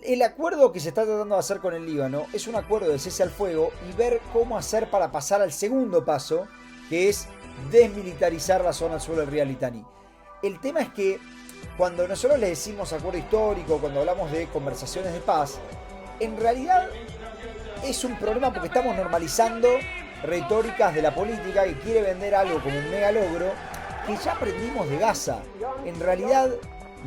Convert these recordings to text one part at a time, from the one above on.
El acuerdo que se está tratando de hacer con el Líbano es un acuerdo de cese al fuego y ver cómo hacer para pasar al segundo paso, que es desmilitarizar la zona al sur del río Litani. El tema es que cuando nosotros le decimos acuerdo histórico, cuando hablamos de conversaciones de paz, en realidad es un problema porque estamos normalizando retóricas de la política que quiere vender algo como un mega logro que ya aprendimos de Gaza. En realidad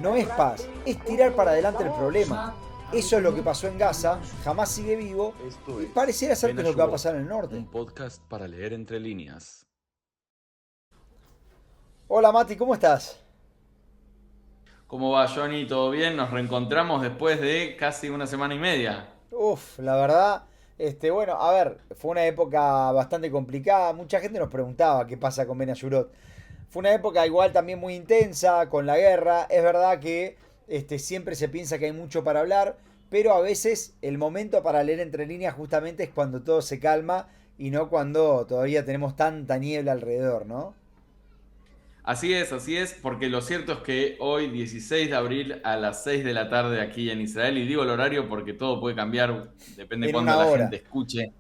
no es paz, es tirar para adelante el problema. Eso es lo que pasó en Gaza, jamás sigue vivo Esto y es pareciera ser que es lo que va a Benashurot, pasar en el norte. un podcast para leer entre líneas. Hola Mati, ¿cómo estás? ¿Cómo va, Johnny? ¿Todo bien? Nos reencontramos después de casi una semana y media. Uf, la verdad, bueno, a ver, fue una época bastante complicada. Mucha gente nos preguntaba qué pasa con Benayurot. Fue una época igual también muy intensa con la guerra. Es verdad que siempre se piensa que hay mucho para hablar, pero a veces el momento para leer entre líneas justamente es cuando todo se calma y no cuando todavía tenemos tanta niebla alrededor, ¿no? Así es, porque lo cierto es que hoy, 16 de abril, a las 6 de la tarde aquí en Israel, y digo el horario porque todo puede cambiar, depende de En cuándo una la hora. gente escuche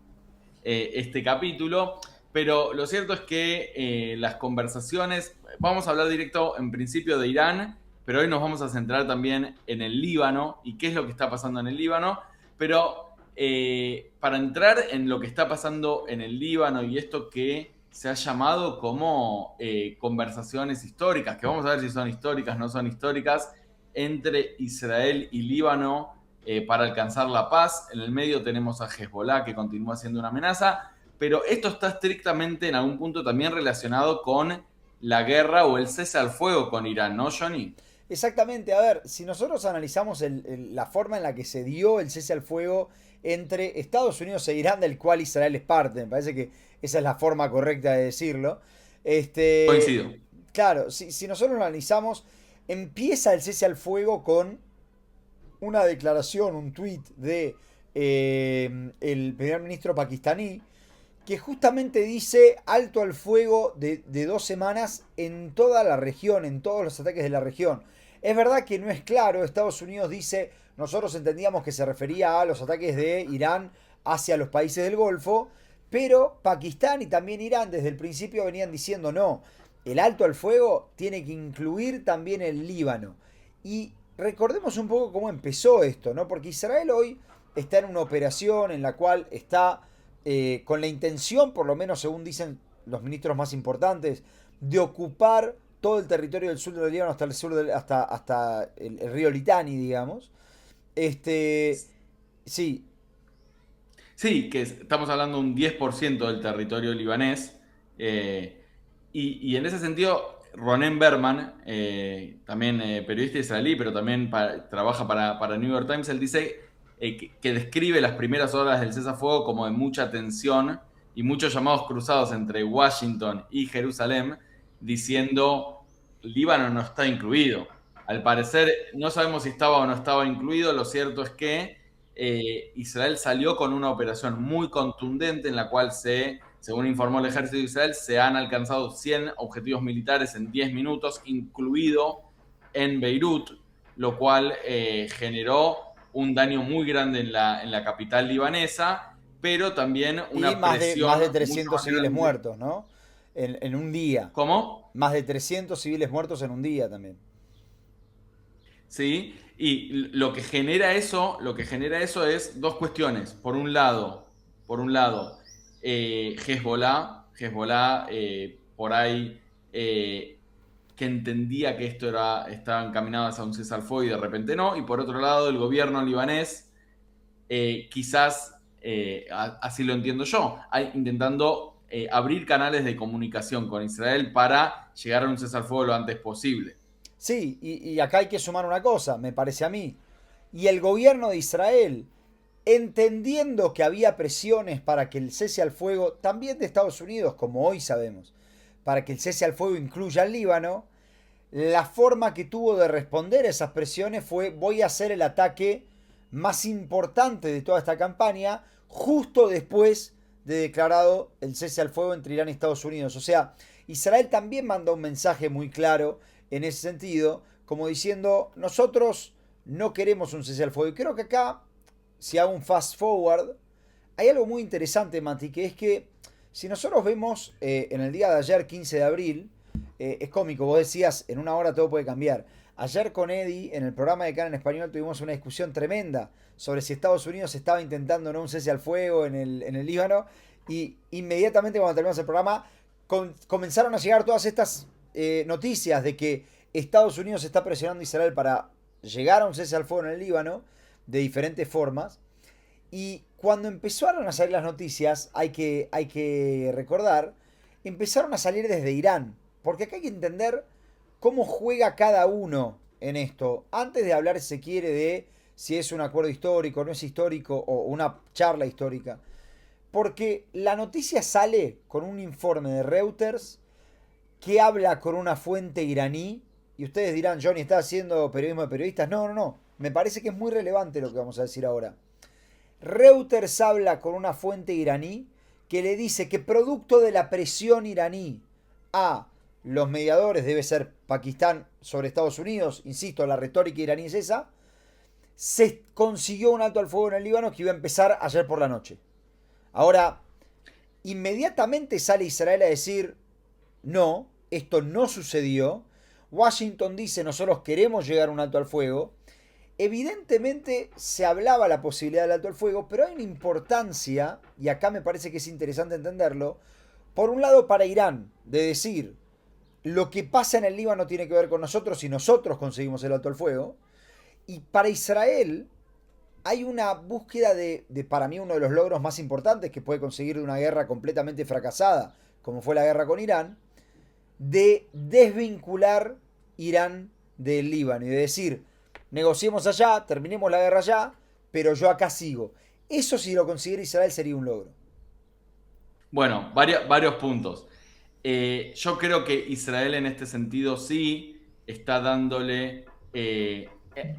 este capítulo, pero lo cierto es que las conversaciones, vamos a hablar directo en principio de Irán, pero hoy nos vamos a centrar también en el Líbano y qué es lo que está pasando en el Líbano, pero para entrar en lo que está pasando en el Líbano y esto que se ha llamado como conversaciones históricas, que vamos a ver si son históricas, no son históricas, entre Israel y Líbano para alcanzar la paz. En el medio tenemos a Hezbollah que continúa siendo una amenaza, pero esto está estrictamente en algún punto también relacionado con la guerra o el cese al fuego con Irán, ¿no, Johnny? Exactamente, a ver, si nosotros analizamos la forma en la que se dio el cese al fuego entre Estados Unidos e Irán, del cual Israel es parte, me parece que esa es la forma correcta de decirlo. Este, Coincido. claro, si nosotros lo analizamos, empieza el cese al fuego con una declaración, un tuit de el primer ministro pakistaní, que justamente dice alto al fuego de 2 semanas en toda la región, en todos los ataques de la región. Es verdad que no es claro, Estados Unidos dice, nosotros entendíamos que se refería a los ataques de Irán hacia los países del Golfo, pero Pakistán y también Irán desde el principio venían diciendo no, el alto al fuego tiene que incluir también el Líbano. Y recordemos un poco cómo empezó esto, ¿no? Porque Israel hoy está en una operación en la cual está con la intención, por lo menos según dicen los ministros más importantes, de ocupar todo el territorio del sur del Líbano hasta el sur hasta el río Litani, digamos. Este, sí, Sí, que estamos hablando de un 10% del territorio libanés. Y en ese sentido, Ronen Berman, también periodista israelí, pero también trabaja para New York Times, él dice que describe las primeras horas del cessar-fuego como de mucha tensión y muchos llamados cruzados entre Washington y Jerusalén, diciendo Líbano no está incluido. Al parecer, no sabemos si estaba o no estaba incluido, lo cierto es que Israel salió con una operación muy contundente en la cual según informó el ejército de Israel, se han alcanzado 100 objetivos militares en 10 minutos, incluido en Beirut, lo cual generó un daño muy grande en la capital libanesa, pero también y una más de presión mucho 300 más civiles grande. muertos, ¿no? En un día. ¿Cómo? Más de 300 civiles muertos en un día también. ¿Sí? Y lo que genera eso es dos cuestiones. Por un lado, Hezbollah por ahí que entendía que estaba encaminado hacia un cese al fuego y de repente no. Y por otro lado, el gobierno libanés, quizás, así lo entiendo yo, intentando abrir canales de comunicación con Israel para llegar a un cese al fuego lo antes posible. Sí, y acá hay que sumar una cosa, me parece a mí. Y el gobierno de Israel, entendiendo que había presiones para que el cese al fuego, también de Estados Unidos, como hoy sabemos, para que el cese al fuego incluya al Líbano, la forma que tuvo de responder a esas presiones fue voy a hacer el ataque más importante de toda esta campaña justo después de declarado el cese al fuego entre Irán y Estados Unidos. O sea, Israel también mandó un mensaje muy claro en ese sentido, como diciendo nosotros no queremos un cese al fuego. Y creo que acá, si hago un fast forward, hay algo muy interesante, Mati, que es que si nosotros vemos en el día de ayer, 15 de abril, es cómico, vos decías, en una hora todo puede cambiar. Ayer con Eddie, en el programa de Canal en Español, tuvimos una discusión tremenda sobre si Estados Unidos estaba intentando no un cese al fuego en el Líbano. Y inmediatamente cuando terminamos el programa, comenzaron a llegar todas estas noticias de que Estados Unidos está presionando a Israel para llegar a un cese al fuego en el Líbano, de diferentes formas. Y cuando empezaron a salir las noticias, hay que recordar, empezaron a salir desde Irán. Porque acá hay que entender cómo juega cada uno en esto. Antes de hablar, si se quiere, de si es un acuerdo histórico, no es histórico, o una charla histórica. Porque la noticia sale con un informe de Reuters que habla con una fuente iraní. Y ustedes dirán, Johnny, ¿está haciendo periodismo de periodistas? No, no, no. Me parece que es muy relevante lo que vamos a decir ahora. Reuters habla con una fuente iraní que le dice que producto de la presión iraní a los mediadores, debe ser Pakistán sobre Estados Unidos, insisto, la retórica iraní es esa, se consiguió un alto al fuego en el Líbano que iba a empezar ayer por la noche. Ahora, inmediatamente sale Israel a decir, no, esto no sucedió. Washington dice, nosotros queremos llegar a un alto al fuego. Evidentemente se hablaba la posibilidad del alto al fuego, pero hay una importancia, y acá me parece que es interesante entenderlo, por un lado para Irán, de decir, lo que pasa en el Líbano tiene que ver con nosotros y nosotros conseguimos el alto al fuego, y para Israel hay una búsqueda para mí, uno de los logros más importantes que puede conseguir de una guerra completamente fracasada, como fue la guerra con Irán, de desvincular Irán del Líbano y de decir, negociemos allá, terminemos la guerra allá, pero yo acá sigo. Eso, si lo consiguiera Israel, sería un logro. Bueno, varios puntos. Yo creo que Israel en este sentido sí está dándole...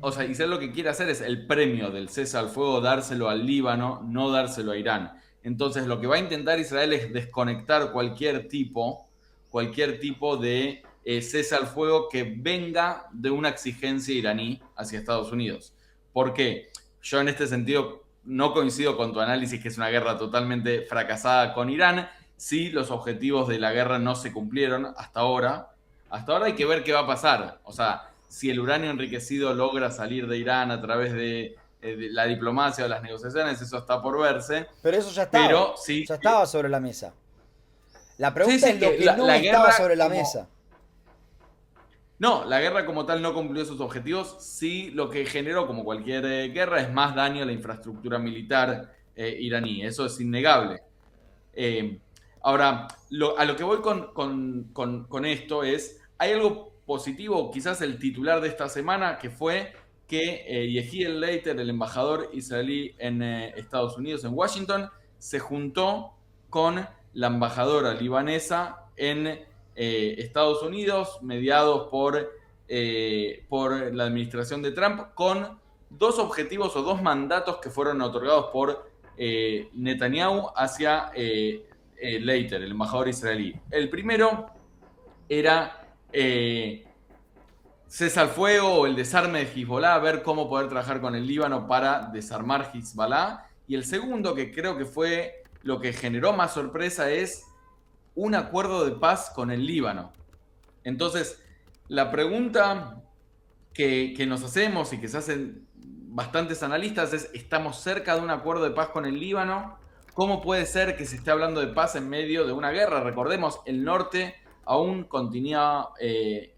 o sea, Israel lo que quiere hacer es el premio del cese al fuego, dárselo al Líbano, no dárselo a Irán. Entonces lo que va a intentar Israel es desconectar cualquier tipo de cese al fuego que venga de una exigencia iraní hacia Estados Unidos. ¿Por qué? Yo en este sentido no coincido con tu análisis que es una guerra totalmente fracasada con Irán. Sí, los objetivos de la guerra no se cumplieron hasta ahora. Hasta ahora hay que ver qué va a pasar. O sea, si el uranio enriquecido logra salir de Irán a través de la diplomacia o las negociaciones, eso está por verse. Pero eso ya estaba, pero sí, ya estaba sobre la mesa. La sí, pregunta sí, es lo que que no la estaba guerra sobre la como, mesa. no, la guerra como tal no cumplió sus objetivos. Sí, lo que generó, como cualquier guerra, es más daño a la infraestructura militar iraní. Eso es innegable. Eh, Ahora, a lo que voy con esto es, hay algo positivo, quizás el titular de esta semana, que fue que Yehiel Leiter, el embajador israelí en Estados Unidos, en Washington, se juntó con la embajadora libanesa en Estados Unidos, mediados por la administración de Trump, con dos objetivos o dos mandatos que fueron otorgados por Netanyahu hacia Leiter, el embajador israelí. El primero era cese al fuego o el desarme de Hezbollah, ver cómo poder trabajar con el Líbano para desarmar Hezbollah. Y el segundo, que creo que fue lo que generó más sorpresa, es un acuerdo de paz con el Líbano. Entonces, la pregunta que nos hacemos y que se hacen bastantes analistas es, ¿estamos cerca de un acuerdo de paz con el Líbano? ¿Cómo puede ser que se esté hablando de paz en medio de una guerra? Recordemos, el norte aún continúa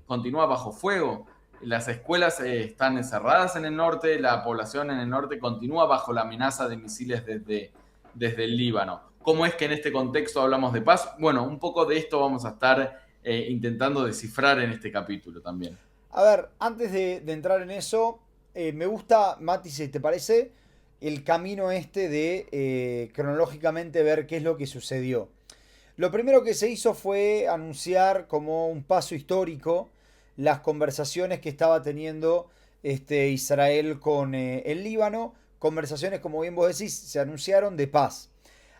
bajo fuego. Las escuelas están encerradas en el norte, la población en el norte continúa bajo la amenaza de misiles desde el Líbano. ¿Cómo es que en este contexto hablamos de paz? Bueno, un poco de esto vamos a estar intentando descifrar en este capítulo también. A ver, antes de entrar en eso, me gusta, Mati, si te parece, el camino este de cronológicamente ver qué es lo que sucedió. Lo primero que se hizo fue anunciar como un paso histórico las conversaciones que estaba teniendo Israel con el Líbano. Conversaciones, como bien vos decís, se anunciaron de paz.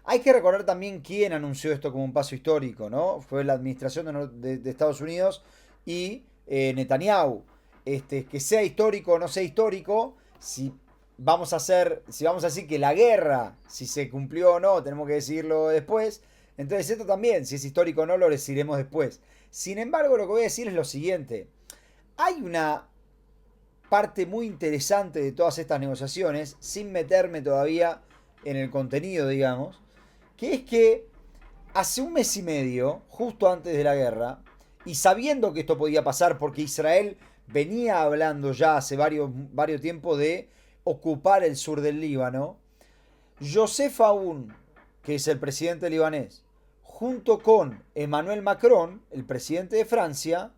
Hay que recordar también quién anunció esto como un paso histórico, ¿no? Fue la administración de Estados Unidos y Netanyahu. que sea histórico o no sea histórico, si vamos a decir que la guerra, si se cumplió o no, tenemos que decirlo después. Entonces esto también, si es histórico o no, lo deciremos después. Sin embargo, lo que voy a decir es lo siguiente. Hay una parte muy interesante de todas estas negociaciones, sin meterme todavía en el contenido, digamos, que es que hace un mes y medio, justo antes de la guerra, y sabiendo que esto podía pasar porque Israel venía hablando ya hace varios tiempo de ocupar el sur del Líbano, Joseph Aoun, que es el presidente libanés, junto con Emmanuel Macron, el presidente de Francia,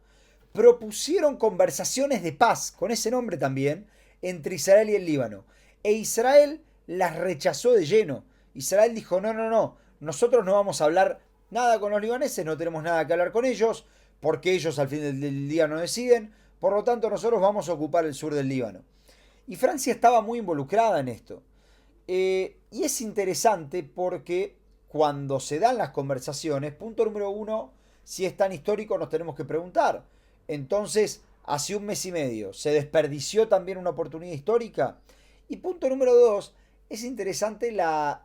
propusieron conversaciones de paz, con ese nombre también, entre Israel y el Líbano. E Israel las rechazó de lleno. Israel dijo, no, no, no, nosotros no vamos a hablar nada con los libaneses, no tenemos nada que hablar con ellos, porque ellos al fin del día no deciden, por lo tanto nosotros vamos a ocupar el sur del Líbano. Y Francia estaba muy involucrada en esto. Y es interesante porque cuando se dan las conversaciones, punto número uno, si es tan histórico nos tenemos que preguntar. Entonces, hace un mes y medio, ¿se desperdició también una oportunidad histórica? Y punto número dos, es interesante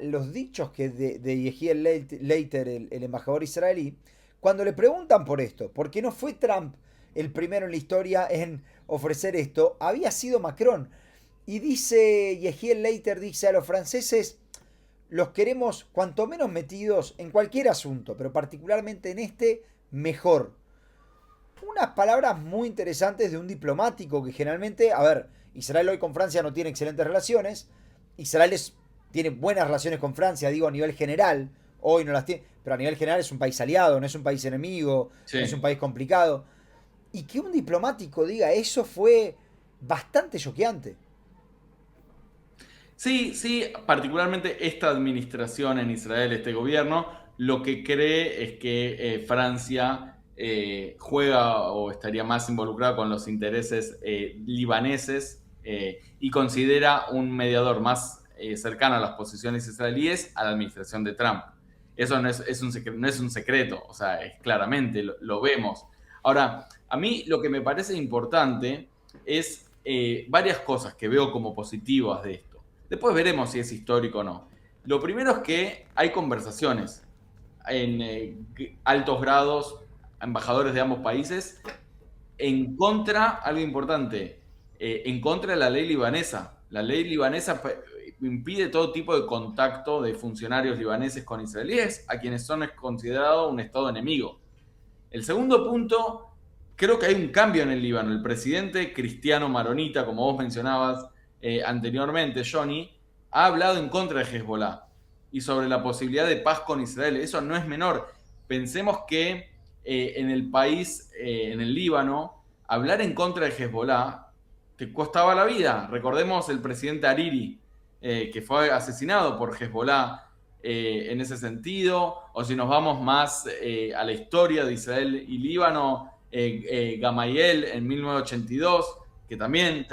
los dichos que de Yehiel Leiter, el embajador israelí, cuando le preguntan por esto, porque no fue Trump el primero en la historia en ofrecer esto, había sido Macron. Y dice Yehiel Leiter, dice a los franceses, los queremos cuanto menos metidos en cualquier asunto, pero particularmente en este, mejor. Unas palabras muy interesantes de un diplomático que generalmente, a ver, Israel hoy con Francia no tiene excelentes relaciones, Israel tiene buenas relaciones con Francia, digo a nivel general, hoy no las tiene, pero a nivel general es un país aliado, no es un país enemigo, Sí. no es un país complicado. Y que un diplomático diga eso fue bastante choqueante. Sí, sí, particularmente esta administración en Israel, este gobierno, lo que cree es que Francia juega o estaría más involucrada con los intereses libaneses y considera un mediador más cercano a las posiciones israelíes a la administración de Trump. Eso no es un secreto, o sea, es claramente, lo vemos. Ahora, a mí lo que me parece importante es varias cosas que veo como positivas de esto. Después veremos si es histórico o no. Lo primero es que hay conversaciones en altos grados, embajadores de ambos países, en contra, algo importante, en contra de la ley libanesa. La ley libanesa impide todo tipo de contacto de funcionarios libaneses con israelíes, a quienes son considerados un Estado enemigo. El segundo punto, creo que hay un cambio en el Líbano. El presidente cristiano maronita, como vos mencionabas anteriormente, Johnny, ha hablado en contra de Hezbollah y sobre la posibilidad de paz con Israel. Eso no es menor. Pensemos que en el país, en el Líbano, hablar en contra de Hezbollah te costaba la vida. Recordemos el presidente Hariri, que fue asesinado por Hezbollah en ese sentido, o si nos vamos más a la historia de Israel y Líbano, Gamayel en 1982, que también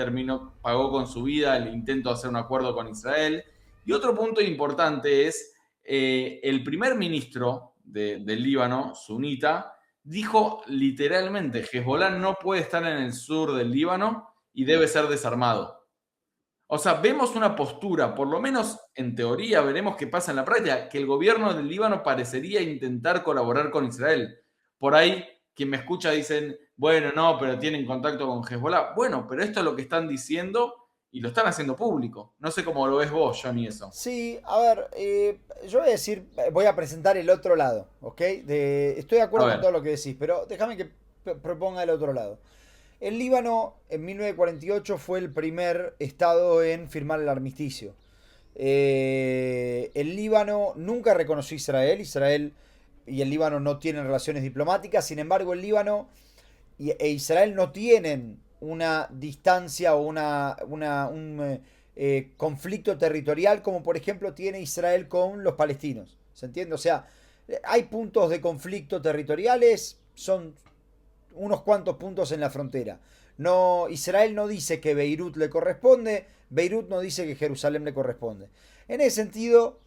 pagó con su vida el intento de hacer un acuerdo con Israel. Y otro punto importante es el primer ministro del Líbano, sunita, dijo literalmente, Hezbollah no puede estar en el sur del Líbano y debe ser desarmado. O sea, vemos una postura, por lo menos en teoría, veremos qué pasa en la práctica, que el gobierno del Líbano parecería intentar colaborar con Israel. Por ahí, quien me escucha dicen, bueno, no, pero tienen contacto con Hezbollah. Bueno, pero esto es lo que están diciendo y lo están haciendo público. No sé cómo lo ves vos, Johnny, eso. Sí, a ver, yo voy a decir, voy a presentar el otro lado, ¿ok? Estoy de A acuerdo con ver, todo lo que decís, pero déjame que proponga el otro lado. El Líbano en 1948 fue el primer estado en firmar el armisticio. El Líbano nunca reconoció a Israel. Israel y el Líbano no tienen relaciones diplomáticas. Sin embargo, el Líbano e Israel no tienen una distancia o un conflicto territorial como por ejemplo tiene Israel con los palestinos. ¿Se entiende? O sea, hay puntos de conflicto territoriales, son unos cuantos puntos en la frontera. No, Israel no dice que Beirut le corresponde, Beirut no dice que Jerusalén le corresponde. En ese sentido,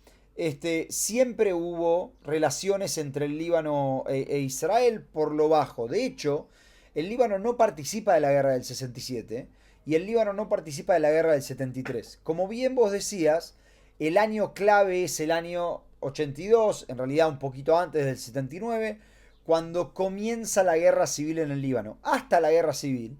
siempre hubo relaciones entre el Líbano e Israel por lo bajo. De hecho, el Líbano no participa de la guerra del 67 y el Líbano no participa de la guerra del 73. Como bien vos decías, el año clave es el año 82, en realidad un poquito antes del 79, cuando comienza la guerra civil en el Líbano. Hasta la guerra civil,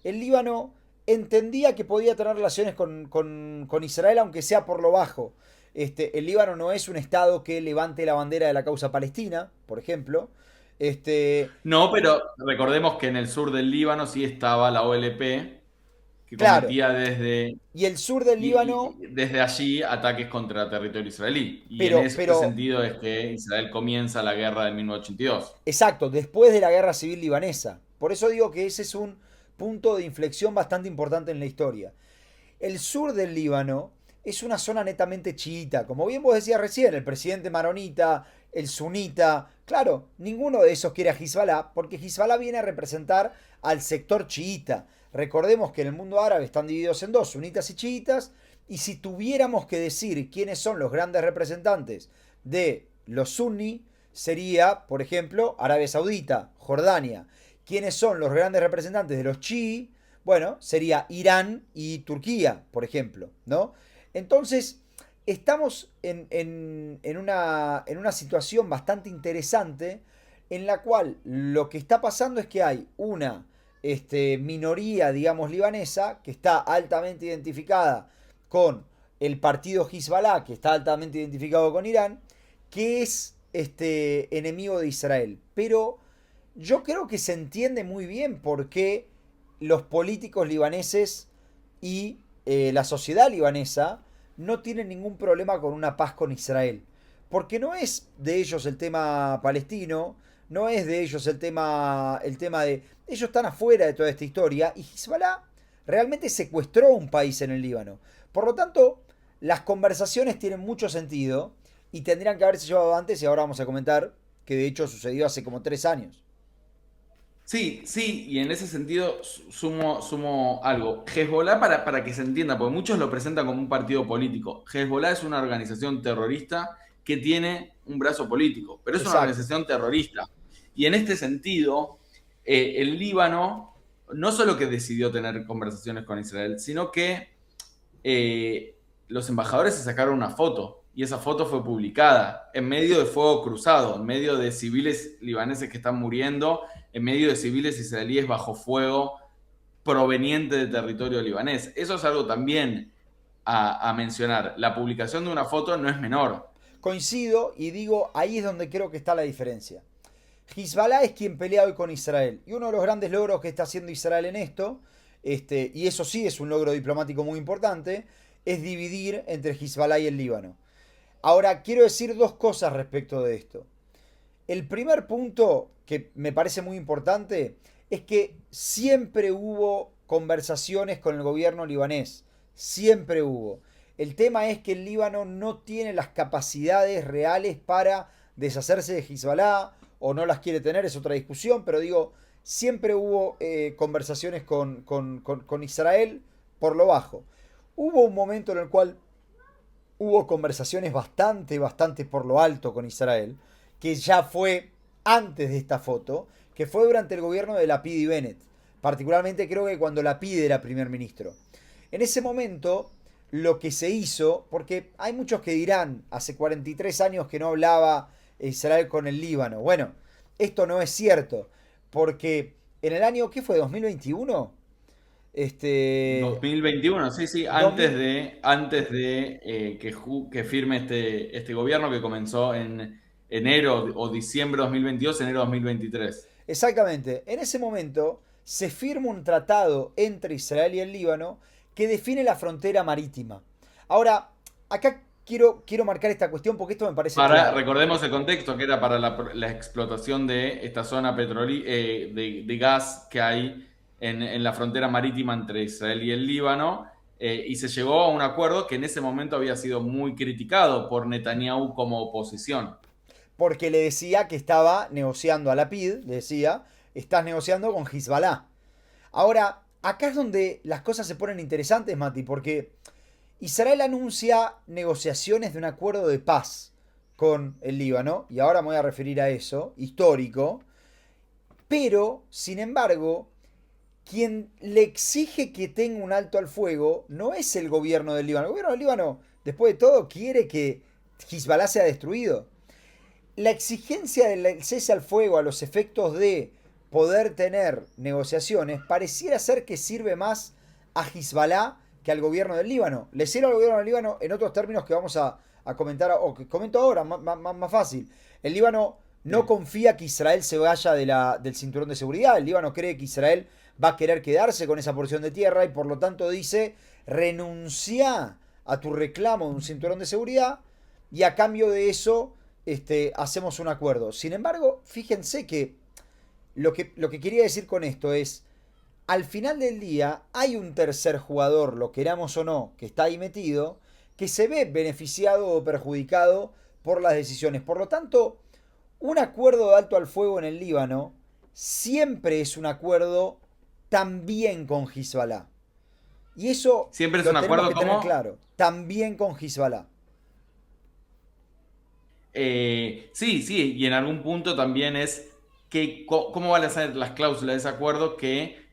el Líbano entendía que podía tener relaciones con Israel, aunque sea por lo bajo. El Líbano no es un estado que levante la bandera de la causa palestina, por ejemplo. Este, No, pero recordemos que en el sur del Líbano sí estaba la OLP, que claro, cometía desde, y el sur del Líbano, desde allí ataques contra territorio israelí. Y en este pero, sentido es que Israel comienza la guerra de 1982. exacto, después de la guerra civil libanesa. Por eso digo que ese es un punto de inflexión bastante importante en la historia. El sur del Líbano es una zona netamente chiita. Como bien vos decías recién, el presidente maronita, el sunita. Claro, ninguno de esos quiere a Hezbollah porque Hezbollah viene a representar al sector chiita. Recordemos que en el mundo árabe están divididos en dos, sunitas y chiitas. Y si tuviéramos que decir quiénes son los grandes representantes de los sunni, sería, por ejemplo, Arabia Saudita, Jordania. ¿Quiénes son los grandes representantes de los chií? Bueno, sería Irán y Turquía, por ejemplo, ¿no? Entonces, estamos en una situación bastante interesante en la cual lo que está pasando es que hay una minoría, digamos, libanesa que está altamente identificada con el partido Hezbollah, que está altamente identificado con Irán, que es enemigo de Israel. Pero yo creo que se entiende muy bien por qué los políticos libaneses y la sociedad libanesa no tienen ningún problema con una paz con Israel. Porque no es de ellos el tema palestino, no es de ellos el tema de... Ellos están afuera de toda esta historia y Hezbollah realmente secuestró un país en el Líbano. Por lo tanto, las conversaciones tienen mucho sentido y tendrían que haberse llevado antes y ahora vamos a comentar que de hecho sucedió hace como 3 años. Sí, sí, y en ese sentido sumo algo. Hezbollah, para que se entienda, porque muchos lo presentan como un partido político. Hezbollah es una organización terrorista que tiene un brazo político, pero es una Exacto. organización terrorista. Y en este sentido, el Líbano no solo que decidió tener conversaciones con Israel, sino que los embajadores se sacaron una foto y esa foto fue publicada en medio de fuego cruzado, en medio de civiles libaneses que están muriendo, en medio de civiles israelíes bajo fuego proveniente de territorio libanés. Eso es algo también a mencionar. La publicación de una foto no es menor. Coincido y digo, ahí es donde creo que está la diferencia. Hezbollah es quien pelea hoy con Israel. Y uno de los grandes logros que está haciendo Israel en esto, y eso sí es un logro diplomático muy importante, es dividir entre Hezbollah y el Líbano. Ahora, quiero decir dos cosas respecto de esto. El primer punto que me parece muy importante es que siempre hubo conversaciones con el gobierno libanés. Siempre hubo. El tema es que el Líbano no tiene las capacidades reales para deshacerse de Hezbollah o no las quiere tener, es otra discusión, pero digo, siempre hubo conversaciones con Israel por lo bajo. Hubo un momento en el cual hubo conversaciones bastante por lo alto con Israel, que ya fue antes de esta foto, que fue durante el gobierno de Lapid y Bennett. Particularmente creo que cuando Lapid era primer ministro. En ese momento, lo que se hizo, porque hay muchos que dirán, hace 43 años que no hablaba Israel con el Líbano. Bueno, esto no es cierto, porque en el año, ¿qué fue? ¿2021? Este... 2021, sí, sí, 2000, antes de que firme este gobierno que comenzó en enero o diciembre de 2022, enero de 2023. exactamente. En ese momento se firma un tratado entre Israel y el Líbano que define la frontera marítima. Ahora, acá quiero marcar esta cuestión porque esto me parece clave. Recordemos el contexto, que era para la explotación de esta zona de gas que hay en la frontera marítima entre Israel y el Líbano, y se llegó a un acuerdo que en ese momento había sido muy criticado por Netanyahu como oposición. Porque le decía que estaba negociando a Lapid, le decía, estás negociando con Hezbollah. Ahora, acá es donde las cosas se ponen interesantes, Mati, porque Israel anuncia negociaciones de un acuerdo de paz con el Líbano, y ahora me voy a referir a eso, histórico, Pero, sin embargo, quien le exige que tenga un alto al fuego no es el gobierno del Líbano. El gobierno del Líbano, después de todo, quiere que Hezbollah sea destruido. La exigencia del cese al fuego a los efectos de poder tener negociaciones pareciera ser que sirve más a Hezbollah que al gobierno del Líbano. Le sirve al gobierno del Líbano en otros términos que vamos a comentar, o que comento ahora, más fácil. El Líbano no Sí. confía que Israel se vaya del cinturón de seguridad. El Líbano cree que Israel va a querer quedarse con esa porción de tierra y por lo tanto dice, renuncia a tu reclamo de un cinturón de seguridad y a cambio de eso hacemos un acuerdo. Sin embargo, fíjense que lo que quería decir con esto es, al final del día hay un tercer jugador, lo queramos o no, que está ahí metido, que se ve beneficiado o perjudicado por las decisiones. Por lo tanto, un acuerdo de alto al fuego en el Líbano siempre es un acuerdo también con Hezbollah. Y eso Siempre es lo un tenemos acuerdo que tener como... claro. También con Hezbollah. Sí, sí, y en algún punto también es que cómo van a ser las cláusulas de ese acuerdo que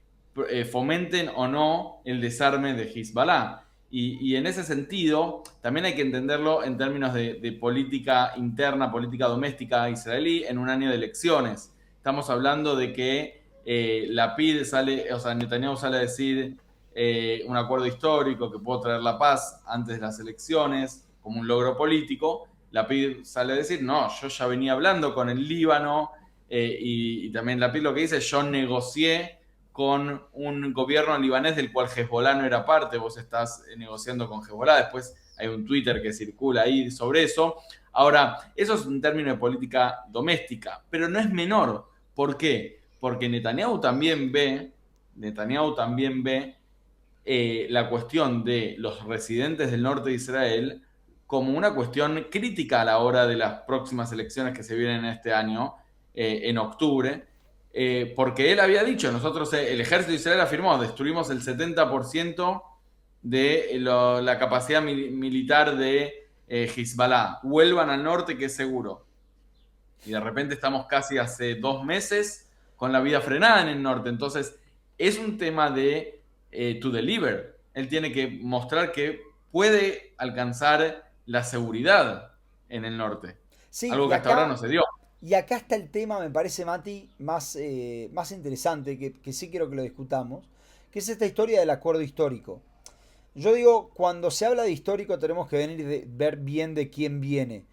fomenten o no el desarme de Hezbollah. Y en ese sentido, también hay que entenderlo en términos de política interna, política doméstica israelí en un año de elecciones. Estamos hablando de que Lapid sale, o sea, Netanyahu sale a decir un acuerdo histórico que puede traer la paz antes de las elecciones como un logro político. Lapid sale a decir, no, yo ya venía hablando con el Líbano y también Lapid lo que dice, yo negocié con un gobierno libanés del cual Hezbollah no era parte, vos estás negociando con Hezbollah, después hay un Twitter que circula ahí sobre eso. Ahora, eso es un término de política doméstica, pero no es menor. ¿Por qué? Porque Netanyahu también ve la cuestión de los residentes del norte de Israel como una cuestión crítica a la hora de las próximas elecciones que se vienen este año, en octubre, porque él había dicho, nosotros, el ejército de Israel afirmó, destruimos el 70% de la capacidad militar de Hezbollah, vuelvan al norte que es seguro. Y de repente estamos casi hace 2 meses con la vida frenada en el norte, entonces es un tema de to deliver. Él tiene que mostrar que puede alcanzar la seguridad en el norte. Sí, Algo que hasta ahora no se dio. y acá está el tema, me parece, Mati, más interesante, que sí quiero que lo discutamos, que es esta historia del acuerdo histórico. Yo digo, cuando se habla de histórico tenemos que ver bien de quién viene.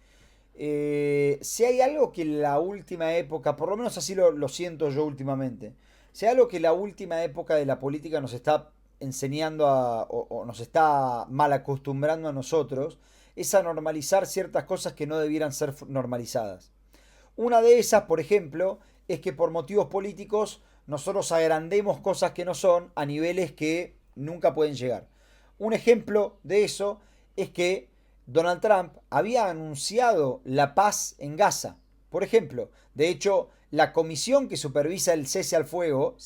Si hay algo que la última época, por lo menos así lo siento yo últimamente, si hay algo que la última época de la política nos está enseñando o nos está mal acostumbrando a nosotros, es a normalizar ciertas cosas que no debieran ser normalizadas. Una de esas, por ejemplo, es que por motivos políticos nosotros agrandemos cosas que no son a niveles que nunca pueden llegar. Un ejemplo de eso es que Donald Trump había anunciado la paz en Gaza. Por ejemplo, de hecho, la comisión que supervisa el cese al fuego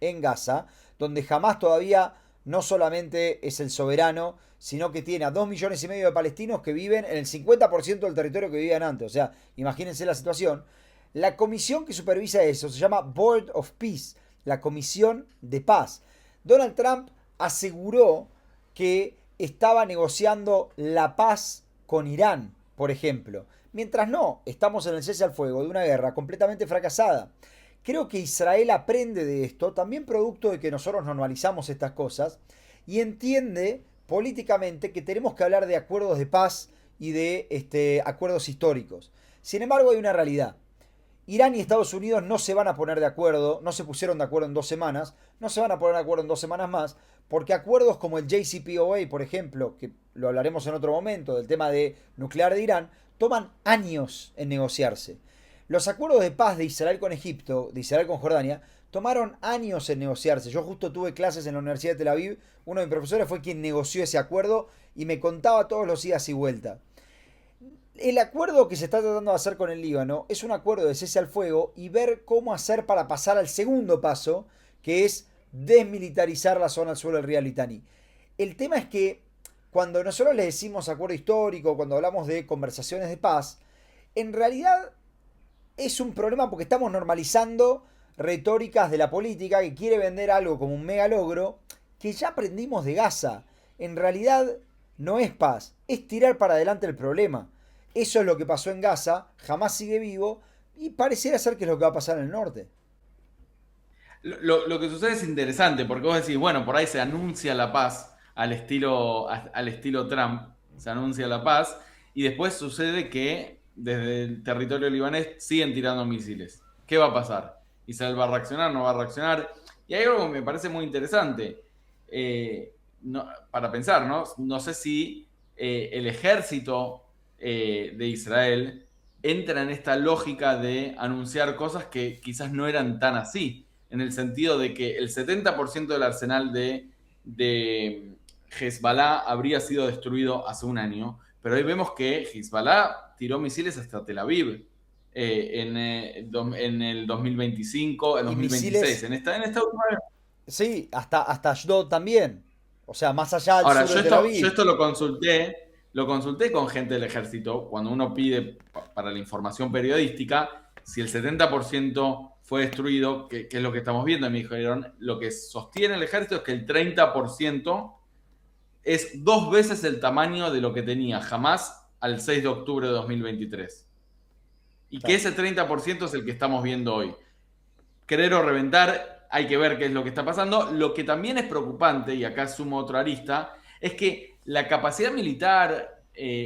en Gaza, donde jamás todavía no solamente es el soberano, sino que tiene a 2,5 millones de palestinos que viven en el 50% del territorio que vivían antes. O sea, imagínense la situación. La comisión que supervisa eso se llama Board of Peace, la Comisión de Paz. Donald Trump aseguró que estaba negociando la paz con Irán, por ejemplo. Mientras no, estamos en el cese al fuego de una guerra completamente fracasada. Creo que Israel aprende de esto, también producto de que nosotros normalizamos estas cosas, y entiende políticamente que tenemos que hablar de acuerdos de paz y de acuerdos históricos. Sin embargo, hay una realidad. Irán y Estados Unidos no se van a poner de acuerdo, no se pusieron de acuerdo en 2 semanas, no se van a poner de acuerdo en 2 semanas más, porque acuerdos como el JCPOA, por ejemplo, que lo hablaremos en otro momento, del tema de nuclear de Irán, toman años en negociarse. Los acuerdos de paz de Israel con Egipto, de Israel con Jordania, tomaron años en negociarse. Yo justo tuve clases en la Universidad de Tel Aviv, uno de mis profesores fue quien negoció ese acuerdo y me contaba todos los idas y vueltas. El acuerdo que se está tratando de hacer con el Líbano es un acuerdo de cese al fuego y ver cómo hacer para pasar al segundo paso, que es desmilitarizar la zona al suelo del río Litani. El tema es que cuando nosotros le decimos acuerdo histórico, cuando hablamos de conversaciones de paz, en realidad es un problema porque estamos normalizando retóricas de la política que quiere vender algo como un mega logro que ya aprendimos de Gaza. En realidad no es paz, es tirar para adelante el problema. Eso es lo que pasó en Gaza, jamás sigue vivo y pareciera ser que es lo que va a pasar en el norte. Lo que sucede es interesante, porque vos decís, bueno, por ahí se anuncia la paz al estilo Trump, se anuncia la paz, y después sucede que desde el territorio libanés siguen tirando misiles. ¿Qué va a pasar? ¿Israel va a reaccionar? ¿No va a reaccionar? Y hay algo que me parece muy interesante para pensar, ¿no? No sé si el ejército de Israel entra en esta lógica de anunciar cosas que quizás no eran tan así, en el sentido de que el 70% del arsenal de Hezbollah habría sido destruido hace un año, pero hoy vemos que Hezbollah tiró misiles hasta Tel Aviv en el 2025, en Y 2026, misiles, en esta última vez. sí, hasta Ashdod también. O sea, más allá del Ahora, sur de Tel yo Aviv. esto lo consulté con gente del ejército, cuando uno pide para la información periodística, si el 70% fue destruido, que es lo que estamos viendo, y me dijeron, lo que sostiene el ejército es que el 30% es 2 veces el tamaño de lo que tenía jamás al 6 de octubre de 2023. Y que Claro. ese 30% es el que estamos viendo hoy. Querer o reventar, hay que ver qué es lo que está pasando. Lo que también es preocupante, y acá sumo otra arista, es que la capacidad militar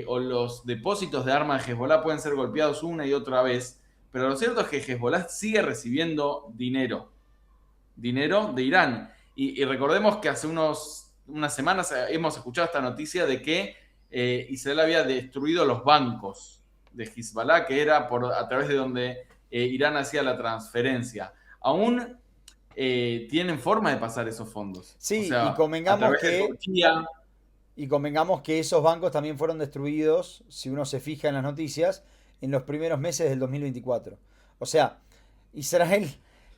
o los depósitos de armas de Hezbollah pueden ser golpeados una y otra vez, pero lo cierto es que Hezbollah sigue recibiendo dinero de Irán. Y recordemos que hace unas semanas hemos escuchado esta noticia de que Israel había destruido los bancos de Hezbollah, que era a través de donde Irán hacía la transferencia. Aún tienen forma de pasar esos fondos. O Sí, sea, a través de Turquía. y convengamos que esos bancos también fueron destruidos, si uno se fija en las noticias, en los primeros meses del 2024. O sea, Israel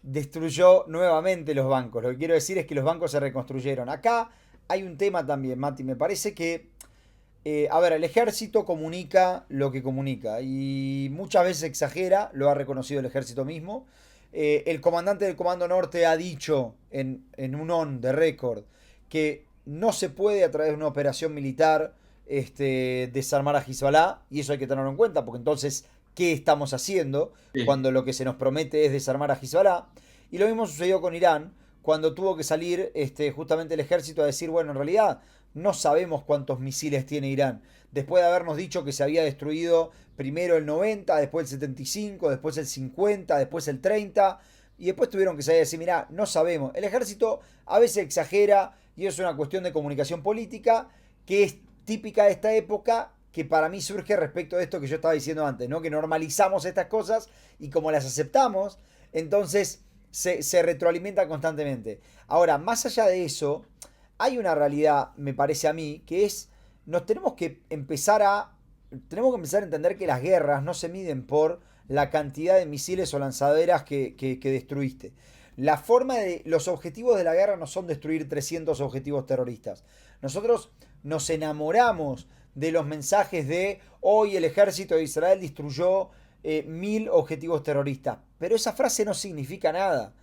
destruyó nuevamente los bancos. Lo que quiero decir es que los bancos se reconstruyeron. Acá hay un tema también, Mati. Me parece que, a ver, el ejército comunica lo que comunica y muchas veces exagera, lo ha reconocido el ejército mismo. El comandante del Comando Norte ha dicho en un on de récord que no se puede a través de una operación militar desarmar a Hezbollah, y eso hay que tenerlo en cuenta, porque entonces, ¿qué estamos haciendo Sí. cuando lo que se nos promete es desarmar a Hezbollah? Y lo mismo sucedió con Irán, cuando tuvo que salir justamente el ejército a decir, bueno, en realidad no sabemos cuántos misiles tiene Irán. Después de habernos dicho que se había destruido primero el 90, después el 75, después el 50, después el 30, y después tuvieron que salir a decir, mirá, no sabemos. El ejército a veces exagera y es una cuestión de comunicación política que es típica de esta época, que para mí surge respecto de esto que yo estaba diciendo antes, ¿no? Que normalizamos estas cosas y como las aceptamos, entonces se retroalimenta constantemente. Ahora, más allá de eso, hay una realidad, me parece a mí, que es, nos tenemos que empezar a entender que las guerras no se miden por la cantidad de misiles o lanzaderas que destruiste. Los objetivos de la guerra no son destruir 300 objetivos terroristas. Nosotros nos enamoramos de los mensajes de hoy el ejército de Israel destruyó 1000 objetivos terroristas. Pero esa frase no significa nada.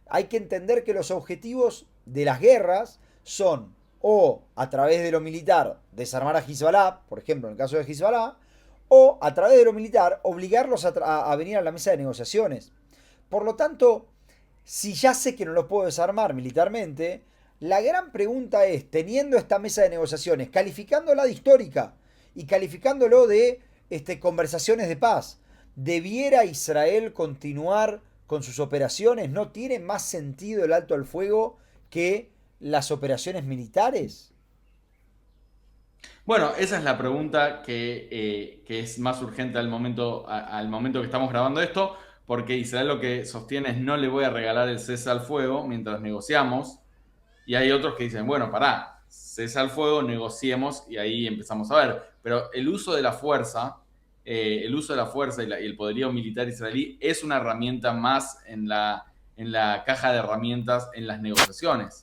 Hay que entender que los objetivos de las guerras son o a través de lo militar desarmar a Hezbollah, por ejemplo en el caso de Hezbollah, o a través de lo militar obligarlos a venir a la mesa de negociaciones. Por lo tanto, si ya sé que no los puedo desarmar militarmente, la gran pregunta es, teniendo esta mesa de negociaciones, calificándola de histórica y calificándolo de conversaciones de paz, ¿debiera Israel continuar con sus operaciones? ¿No tiene más sentido el alto al fuego que las operaciones militares? Bueno, esa es la pregunta que es más urgente al momento que estamos grabando esto, porque Israel lo que sostiene es no le voy a regalar el cese al fuego mientras negociamos, y hay otros que dicen, bueno, pará, cese al fuego, negociemos, y ahí empezamos a ver. Pero el uso de la fuerza y el poderío militar israelí es una herramienta más en la caja de herramientas en las negociaciones.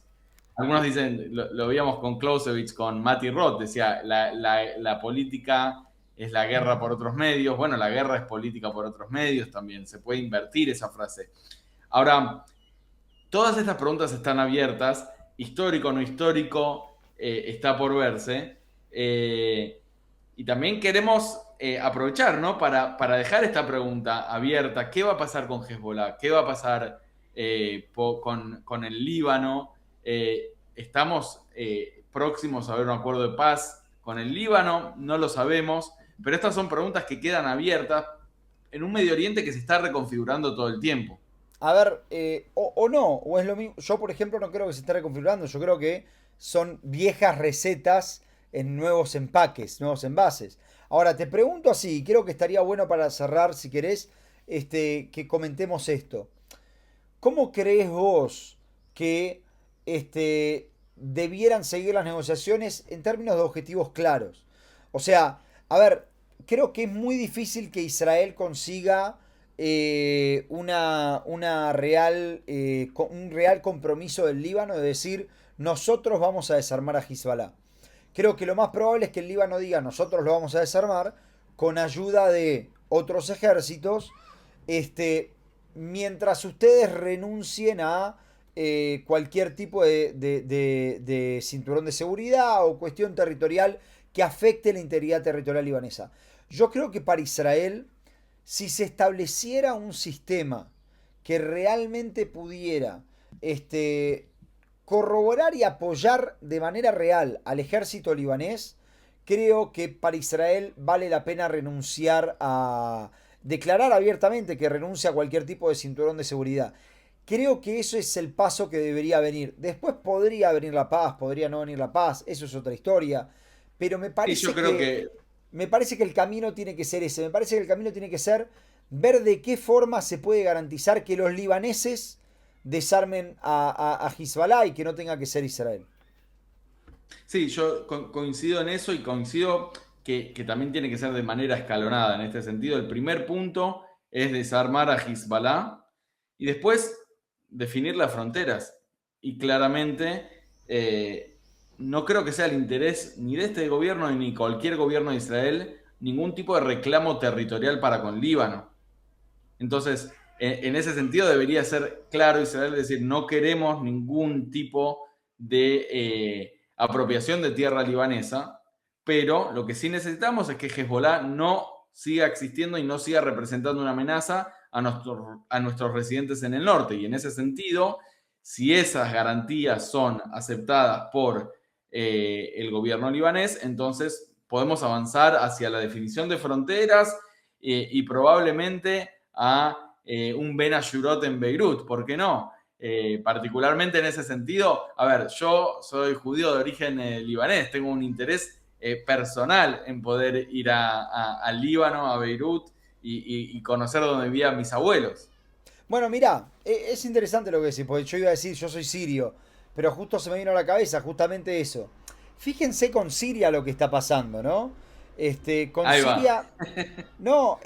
Algunos dicen, lo veíamos con Clausewitz, con Mati Roth, decía, la política es la guerra por otros medios. Bueno, la guerra es política por otros medios también, se puede invertir esa frase. Ahora, todas estas preguntas están abiertas, histórico o no histórico, está por verse. Y también queremos aprovechar, ¿no? Para dejar esta pregunta abierta. ¿Qué va a pasar con Hezbollah? ¿Qué va a pasar con el Líbano? ¿Estamos próximos a ver un acuerdo de paz con el Líbano? No lo sabemos, pero estas son preguntas que quedan abiertas en un Medio Oriente que se está reconfigurando todo el tiempo. A ver, o no, o es lo mismo. Yo, por ejemplo, no creo que se esté reconfigurando. Yo creo que son viejas recetas en nuevos empaques, nuevos envases. Ahora, te pregunto así, creo que estaría bueno para cerrar, si querés, que comentemos esto. ¿Cómo crees vos que debieran seguir las negociaciones en términos de objetivos claros? O sea, a ver, creo que es muy difícil que Israel consiga un real compromiso del Líbano de decir nosotros vamos a desarmar a Hezbollah. Creo que lo más probable es que el Líbano diga nosotros lo vamos a desarmar con ayuda de otros ejércitos, mientras ustedes renuncien a cualquier tipo de cinturón de seguridad o cuestión territorial que afecte la integridad territorial libanesa. Yo creo que para Israel, si se estableciera un sistema que realmente pudiera corroborar y apoyar de manera real al ejército libanés, creo que para Israel vale la pena renunciar a declarar abiertamente que renuncia a cualquier tipo de cinturón de seguridad. Creo que eso es el paso que debería venir. Después podría venir la paz, podría no venir la paz, eso es otra historia. Pero Sí, yo creo que me parece que el camino tiene que ser ese. Me parece que el camino tiene que ser ver de qué forma se puede garantizar que los libaneses desarmen a Hezbollah y que no tenga que ser Israel. sí, yo coincido en eso y coincido que también tiene que ser de manera escalonada en este sentido. El primer punto es desarmar a Hezbollah y después definir las fronteras. Y claramente no creo que sea el interés ni de este gobierno ni cualquier gobierno de Israel ningún tipo de reclamo territorial para con Líbano. Entonces, en ese sentido debería ser claro Israel decir, no queremos ningún tipo de apropiación de tierra libanesa, pero lo que sí necesitamos es que Hezbollah no siga existiendo y no siga representando una amenaza a nuestros residentes en el norte. Y en ese sentido, si esas garantías son aceptadas por el gobierno libanés, entonces podemos avanzar hacia la definición de fronteras y probablemente a un Ben Ashurot en Beirut, ¿por qué no? Particularmente en ese sentido, a ver, yo soy judío de origen libanés, tengo un interés personal en poder ir al Líbano, a Beirut y conocer donde vivían mis abuelos. Bueno, mirá, es interesante lo que decís, porque yo iba a decir, yo soy sirio, pero justo se me vino a la cabeza justamente eso. Fíjense con Siria lo que está pasando, ¿no? Con Ahí va. Siria, no,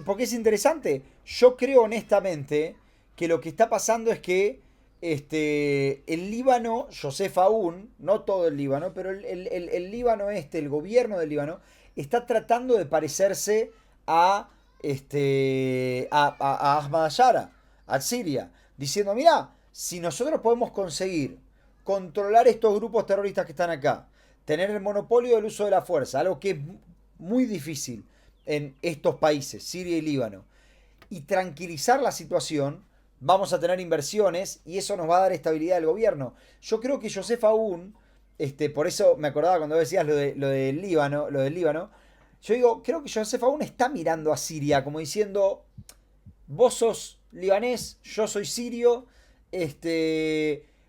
porque es interesante. Yo creo honestamente que lo que está pasando es que el Líbano, Joseph Aoun, no todo el Líbano, pero el Líbano el gobierno del Líbano, está tratando de parecerse a, a Ahmad Yara, a Siria, diciendo, mira, si nosotros podemos conseguir controlar estos grupos terroristas que están acá, tener el monopolio del uso de la fuerza, algo que es muy difícil en estos países, Siria y Líbano, y tranquilizar la situación, vamos a tener inversiones y eso nos va a dar estabilidad al gobierno. Yo creo que Joseph Aoun, por eso me acordaba cuando decías lo del Líbano, yo digo, creo que Joseph Aoun está mirando a Siria como diciendo, vos sos libanés, yo soy sirio,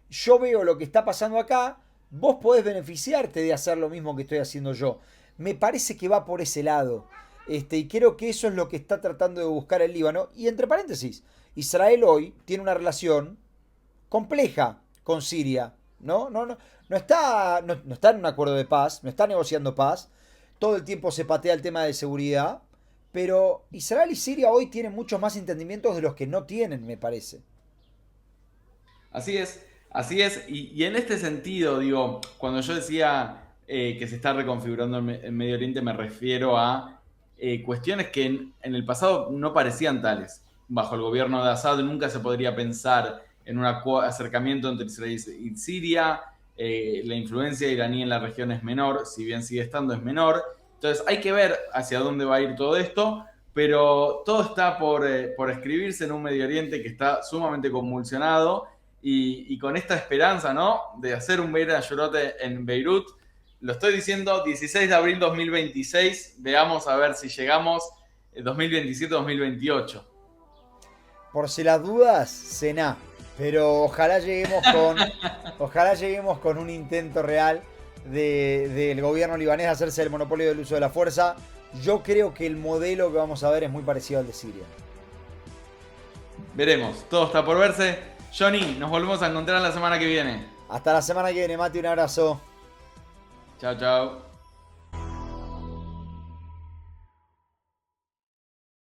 yo veo lo que está pasando acá, vos podés beneficiarte de hacer lo mismo que estoy haciendo yo. Me parece que va por ese lado. Y creo que eso es lo que está tratando de buscar el Líbano. Y entre paréntesis, Israel hoy tiene una relación compleja con Siria. No está, no está en un acuerdo de paz, no está negociando paz. Todo el tiempo se patea el tema de seguridad. Pero Israel y Siria hoy tienen muchos más entendimientos de los que no tienen, me parece. Así es, así es. Y en este sentido, digo, cuando yo decía que se está reconfigurando el Medio Oriente, me refiero a cuestiones que en el pasado no parecían tales. bajo el gobierno de Assad nunca se podría pensar en un acercamiento entre Israel y Siria. La influencia iraní en la región es menor, si bien sigue estando, es menor. Entonces hay que ver hacia dónde va a ir todo esto, pero todo está por escribirse en un Medio Oriente que está sumamente convulsionado y con esta esperanza, ¿no?, de hacer un Beir Hayurot en Beirut. Lo estoy diciendo, 16 de abril 2026, veamos a ver si llegamos 2027-2028. Por si las dudas, cená. Pero ojalá lleguemos con un intento real del gobierno libanés de hacerse el monopolio del uso de la fuerza. Yo creo que el modelo que vamos a ver es muy parecido al de Siria. Veremos, todo está por verse. Johnny, nos volvemos a encontrar la semana que viene. Hasta la semana que viene, Mati, un abrazo. Chao, chao.